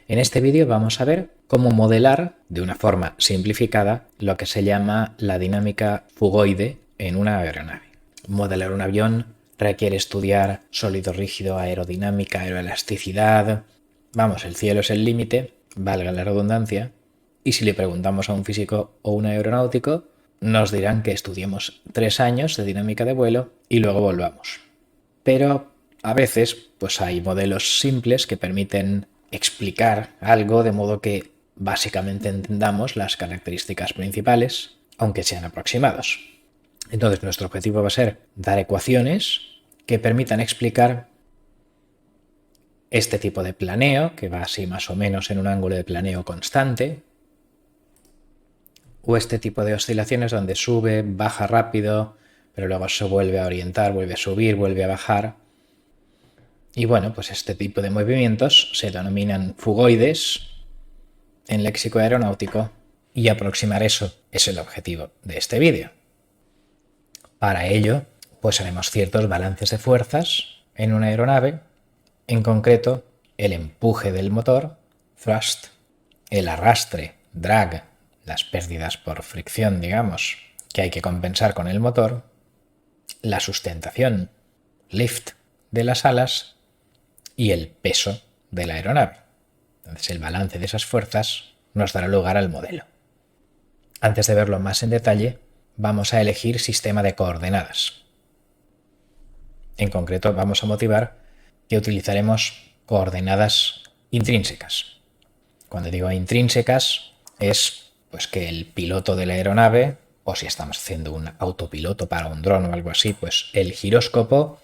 En este vídeo vamos a ver cómo modelar de una forma simplificada lo que se llama la dinámica fugoide en una aeronave. Modelar un avión requiere estudiar sólido rígido, aerodinámica, aeroelasticidad. Vamos, el cielo es el límite, valga la redundancia, y si le preguntamos a un físico o un aeronáutico, nos dirán que estudiemos 3 años de dinámica de vuelo y luego volvamos. Pero a veces pues hay modelos simples que permiten explicar algo de modo que básicamente entendamos las características principales, aunque sean aproximados. Entonces nuestro objetivo va a ser dar ecuaciones que permitan explicar este tipo de planeo, que va así más o menos en un ángulo de planeo constante, o este tipo de oscilaciones donde sube, baja rápido, pero luego se vuelve a orientar, vuelve a subir, vuelve a bajar. Y bueno, pues este tipo de movimientos se denominan fugoides en léxico aeronáutico y aproximar eso es el objetivo de este vídeo. Para ello, pues haremos ciertos balances de fuerzas en una aeronave, en concreto el empuje del motor, thrust, el arrastre, drag, las pérdidas por fricción, digamos, que hay que compensar con el motor, la sustentación, lift, de las alas y el peso de la aeronave. Entonces el balance de esas fuerzas nos dará lugar al modelo. Antes de verlo más en detalle, vamos a elegir sistema de coordenadas. En concreto, vamos a motivar que utilizaremos coordenadas intrínsecas. Cuando digo intrínsecas, es pues que el piloto de la aeronave, o si estamos haciendo un autopiloto para un dron o algo así, pues el giróscopo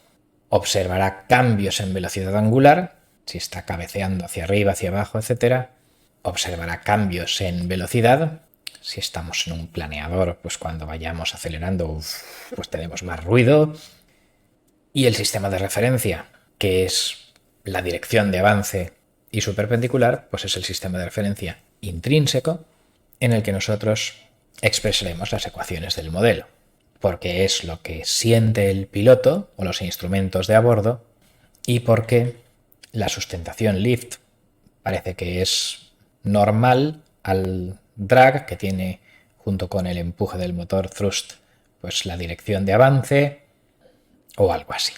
observará cambios en velocidad angular, si está cabeceando hacia arriba, hacia abajo, etc. Observará cambios en velocidad. Si estamos en un planeador, pues cuando vayamos acelerando, pues tenemos más ruido. Y el sistema de referencia, que es la dirección de avance y su perpendicular, pues es el sistema de referencia intrínseco en el que nosotros expresaremos las ecuaciones del modelo, porque es lo que siente el piloto o los instrumentos de a bordo y porque la sustentación lift parece que es normal al drag que tiene junto con el empuje del motor thrust, pues la dirección de avance o algo así.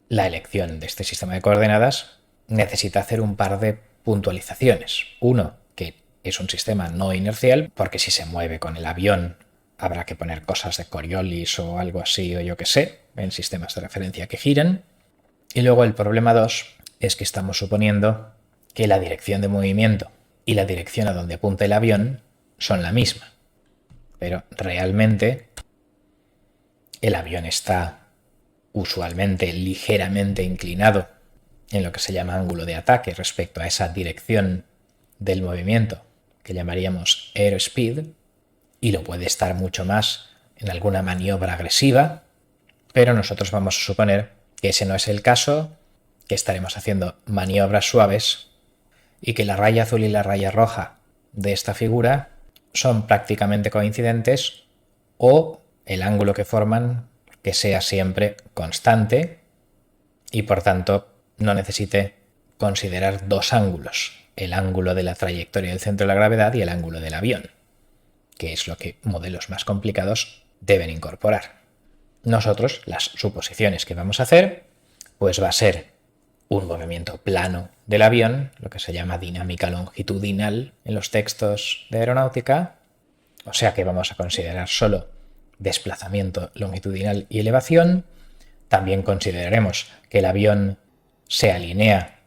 La elección de este sistema de coordenadas necesita hacer un par de puntualizaciones. Uno, que es un sistema no inercial, porque si se mueve con el avión habrá que poner cosas de Coriolis o algo así, o yo que sé, en sistemas de referencia que giren. Y luego el problema 2 es que estamos suponiendo que la dirección de movimiento y la dirección a donde apunta el avión son la misma. Pero realmente el avión está usualmente ligeramente inclinado en lo que se llama ángulo de ataque respecto a esa dirección del movimiento que llamaríamos airspeed, y lo puede estar mucho más en alguna maniobra agresiva, pero nosotros vamos a suponer que ese no es el caso, que estaremos haciendo maniobras suaves y que la raya azul y la raya roja de esta figura son prácticamente coincidentes o el ángulo que forman que sea siempre constante y por tanto no necesite considerar dos ángulos, el ángulo de la trayectoria del centro de la gravedad y el ángulo del avión, que es lo que modelos más complicados deben incorporar. Nosotros, las suposiciones que vamos a hacer, pues va a ser un movimiento plano del avión, lo que se llama dinámica longitudinal en los textos de aeronáutica, o sea que vamos a considerar solo desplazamiento longitudinal y elevación. También consideraremos que el avión se alinea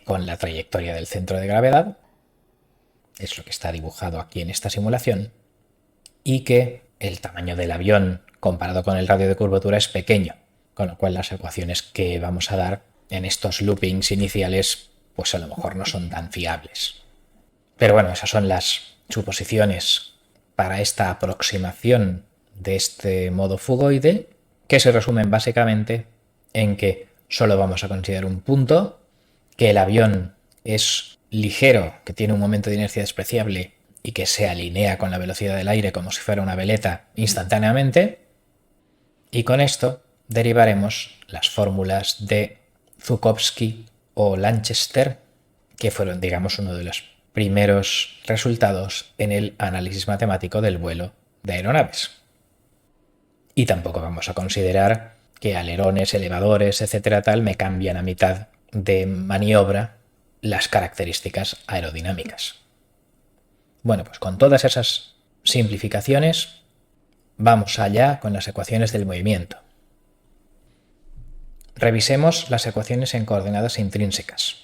con la trayectoria del centro de gravedad, es lo que está dibujado aquí en esta simulación, y que el tamaño del avión comparado con el radio de curvatura es pequeño, con lo cual las ecuaciones que vamos a dar en estos loopings iniciales pues a lo mejor no son tan fiables. Pero bueno, esas son las suposiciones para esta aproximación de este modo fugoide, que se resumen básicamente en que solo vamos a considerar un punto, que el avión es ligero, que tiene un momento de inercia despreciable y que se alinea con la velocidad del aire como si fuera una veleta instantáneamente, y con esto derivaremos las fórmulas de Zhukovsky o Lanchester, que fueron, digamos, uno de los primeros resultados en el análisis matemático del vuelo de aeronaves. Y tampoco vamos a considerar que alerones, elevadores, etcétera, tal, me cambian a mitad de maniobra las características aerodinámicas. Bueno, pues con todas esas simplificaciones vamos allá con las ecuaciones del movimiento. Revisemos las ecuaciones en coordenadas intrínsecas.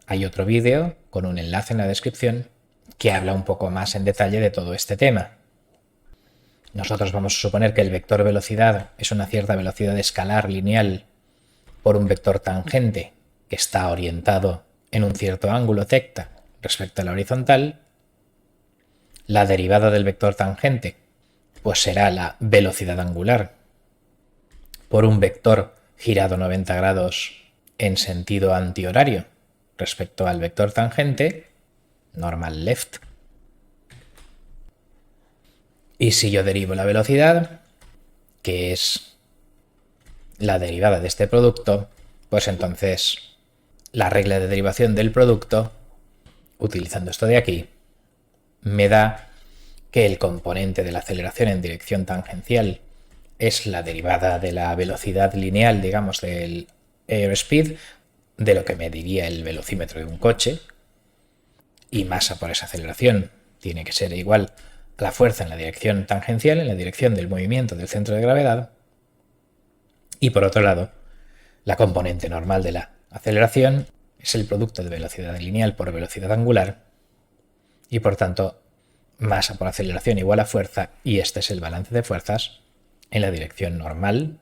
Hay otro vídeo con un enlace en la descripción que habla un poco más en detalle de todo este tema. Nosotros vamos a suponer que el vector velocidad es una cierta velocidad escalar lineal por un vector tangente que está orientado en un cierto ángulo θ respecto a la horizontal. La derivada del vector tangente pues será la velocidad angular por un vector girado 90 grados en sentido antihorario respecto al vector tangente, normal left. Y si yo derivo la velocidad, que es la derivada de este producto, pues entonces la regla de derivación del producto, utilizando esto de aquí, me da que el componente de la aceleración en dirección tangencial es la derivada de la velocidad lineal, digamos, del airspeed, de lo que mediría el velocímetro de un coche, y masa por esa aceleración tiene que ser igual a la fuerza en la dirección tangencial, en la dirección del movimiento del centro de gravedad, y por otro lado, la componente normal de la aceleración es el producto de velocidad lineal por velocidad angular, y por tanto, masa por aceleración igual a fuerza, y este es el balance de fuerzas en la dirección normal,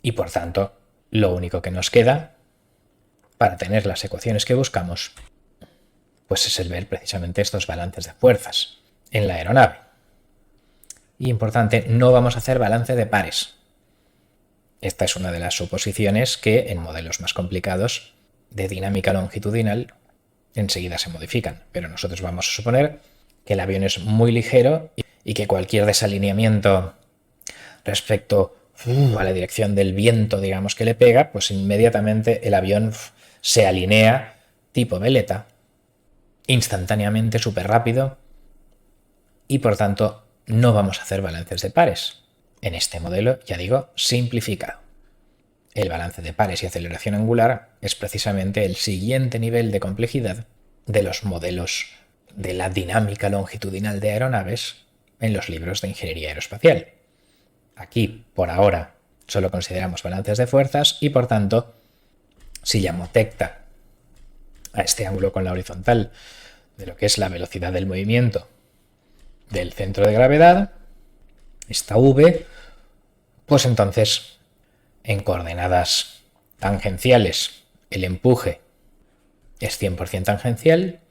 y por tanto, lo único que nos queda para tener las ecuaciones que buscamos, pues es el ver precisamente estos balances de fuerzas en la aeronave. Y importante, no vamos a hacer balance de pares. Esta es una de las suposiciones que en modelos más complicados de dinámica longitudinal enseguida se modifican, pero nosotros vamos a suponer que el avión es muy ligero y que cualquier desalineamiento respecto a la dirección del viento, digamos, que le pega, pues inmediatamente el avión se alinea tipo veleta, instantáneamente, súper rápido, y por tanto no vamos a hacer balances de pares. En este modelo, ya digo, simplificado. El balance de pares y aceleración angular es precisamente el siguiente nivel de complejidad de los modelos de la dinámica longitudinal de aeronaves en los libros de ingeniería aeroespacial. Aquí, por ahora, solo consideramos balances de fuerzas y, por tanto, si llamo θ a este ángulo con la horizontal de lo que es la velocidad del movimiento del centro de gravedad, esta v, pues entonces en coordenadas tangenciales el empuje es 100% tangencial,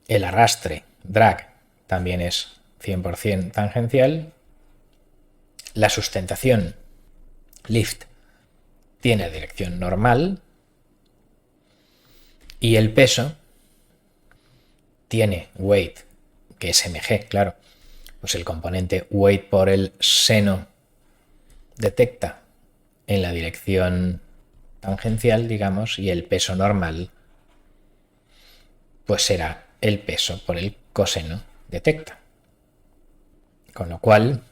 el arrastre, drag, también es 100% tangencial, la sustentación, lift, tiene dirección normal y el peso tiene weight, que es mg, claro, pues el componente weight por el seno de θ en la dirección tangencial, digamos, y el peso normal pues será el peso por el coseno de θ. Con lo cual,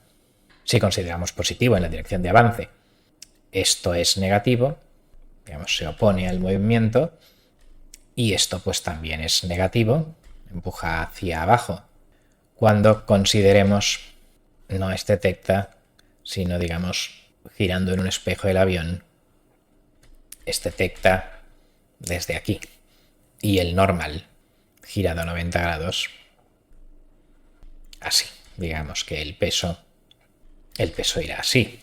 si consideramos positivo en la dirección de avance, esto es negativo, digamos, se opone al movimiento, y esto pues también es negativo, empuja hacia abajo, cuando consideremos no este θ, sino, digamos, girando en un espejo del avión, este θ desde aquí, y el normal girado a 90 grados, así. Digamos que el peso irá así,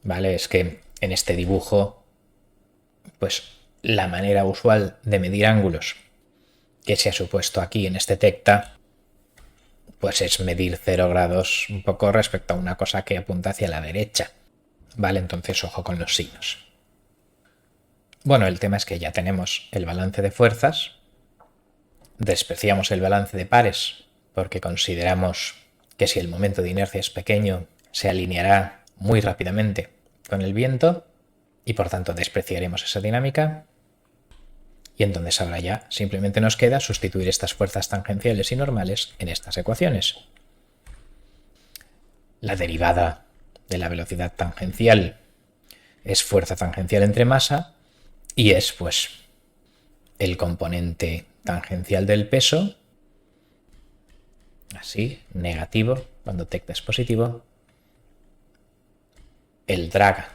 ¿vale? Es que en este dibujo, pues la manera usual de medir ángulos que se ha supuesto aquí en este θ, pues es medir 0 grados un poco respecto a una cosa que apunta hacia la derecha, ¿vale? Entonces ojo con los signos. Bueno, el tema es que ya tenemos el balance de fuerzas, despreciamos el balance de pares porque consideramos que si el momento de inercia es pequeño, se alineará muy rápidamente con el viento y por tanto despreciaremos esa dinámica. Y entonces ahora ya simplemente nos queda sustituir estas fuerzas tangenciales y normales en estas ecuaciones. La derivada de la velocidad tangencial es fuerza tangencial entre masa y es pues el componente tangencial del peso, así, negativo, cuando tecta es positivo. El drag,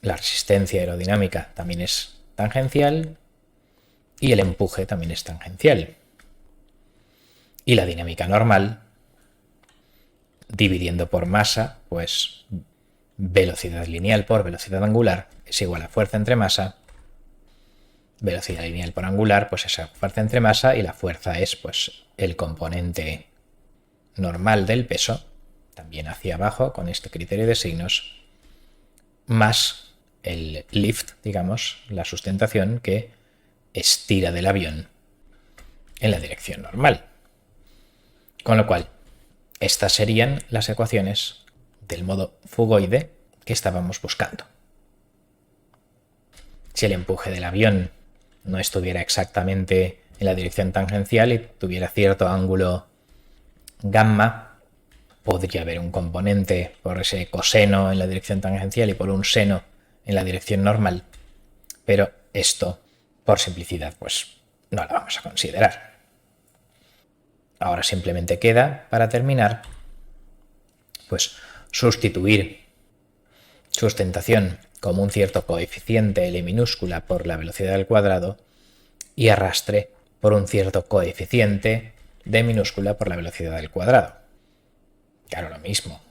la resistencia aerodinámica, también es tangencial y el empuje también es tangencial. Y la dinámica normal, dividiendo por masa, pues velocidad lineal por velocidad angular es igual a fuerza entre masa. Velocidad lineal por angular, pues esa fuerza entre masa, y la fuerza es pues el componente normal del peso, también hacia abajo con este criterio de signos, más el lift, digamos, la sustentación que estira del avión en la dirección normal. Con lo cual, estas serían las ecuaciones del modo fugoide que estábamos buscando. Si el empuje del avión no estuviera exactamente en la dirección tangencial y tuviera cierto ángulo gamma, podría haber un componente por ese coseno en la dirección tangencial y por un seno en la dirección normal, pero esto, por simplicidad, pues no lo vamos a considerar. Ahora simplemente queda, para terminar, pues sustituir sustentación como un cierto coeficiente L minúscula por la velocidad al cuadrado y arrastre por un cierto coeficiente D minúscula por la velocidad al cuadrado. Claro, lo mismo.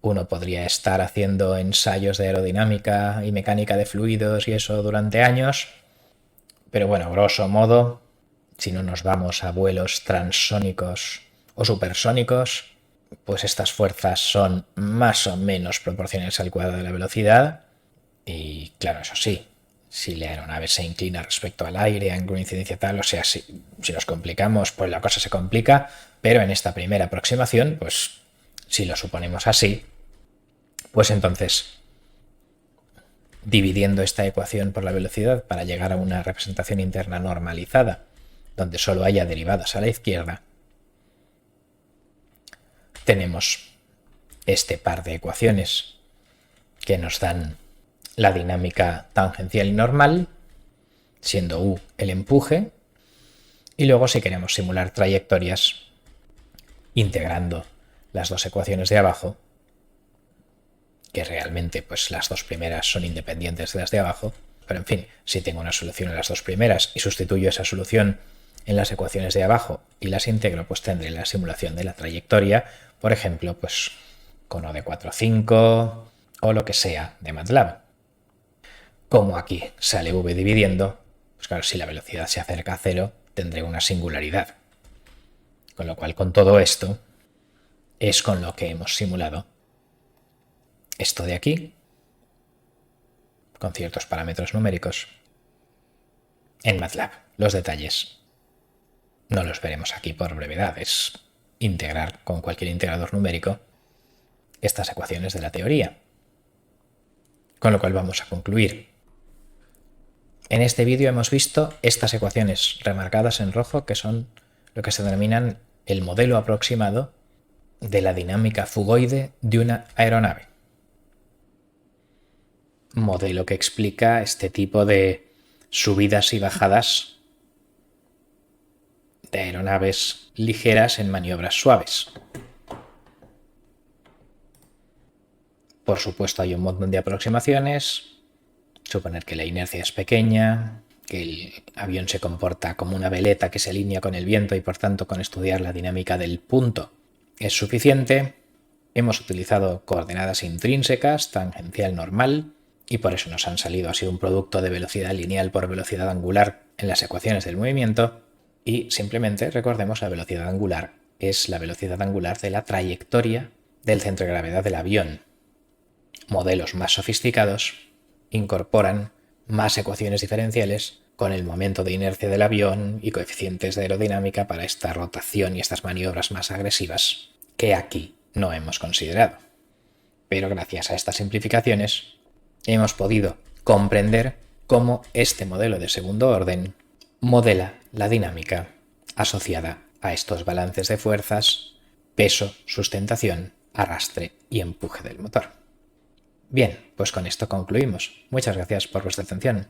Uno podría estar haciendo ensayos de aerodinámica y mecánica de fluidos y eso durante años, pero bueno, grosso modo, si no nos vamos a vuelos transónicos o supersónicos, pues estas fuerzas son más o menos proporcionales al cuadrado de la velocidad. Y claro, eso sí, si la aeronave se inclina respecto al aire, ángulo de incidencia tal, o sea, si nos complicamos, pues la cosa se complica, pero en esta primera aproximación, pues si lo suponemos así, pues entonces, dividiendo esta ecuación por la velocidad para llegar a una representación interna normalizada, donde solo haya derivadas a la izquierda, tenemos este par de ecuaciones que nos dan la dinámica tangencial y normal, siendo U el empuje, y luego si queremos simular trayectorias, integrando las dos ecuaciones de abajo, que realmente pues las dos primeras son independientes de las de abajo, pero en fin, si tengo una solución en las dos primeras y sustituyo esa solución en las ecuaciones de abajo y las integro, pues tendré la simulación de la trayectoria, por ejemplo, pues con O de 4,5 o lo que sea de MATLAB. Como aquí sale V dividiendo, pues claro, si la velocidad se acerca a cero, tendré una singularidad. Con lo cual, con todo esto, es con lo que hemos simulado esto de aquí, con ciertos parámetros numéricos, en MATLAB. Los detalles no los veremos aquí por brevedad, es integrar con cualquier integrador numérico estas ecuaciones de la teoría. Con lo cual vamos a concluir. En este vídeo hemos visto estas ecuaciones remarcadas en rojo, que son lo que se denominan el modelo aproximado de la dinámica fugoide de una aeronave. Modelo que explica este tipo de subidas y bajadas de aeronaves ligeras en maniobras suaves. Por supuesto, hay un montón de aproximaciones. Suponer que la inercia es pequeña, que el avión se comporta como una veleta que se alinea con el viento y por tanto con estudiar la dinámica del punto es suficiente. Hemos utilizado coordenadas intrínsecas, tangencial normal, y por eso nos han salido así un producto de velocidad lineal por velocidad angular en las ecuaciones del movimiento. Y simplemente recordemos, la velocidad angular es la velocidad angular de la trayectoria del centro de gravedad del avión. Modelos más sofisticados incorporan más ecuaciones diferenciales con el momento de inercia del avión y coeficientes de aerodinámica para esta rotación y estas maniobras más agresivas que aquí no hemos considerado. Pero gracias a estas simplificaciones hemos podido comprender cómo este modelo de segundo orden modela la dinámica asociada a estos balances de fuerzas, peso, sustentación, arrastre y empuje del motor. Bien, pues con esto concluimos. Muchas gracias por vuestra atención.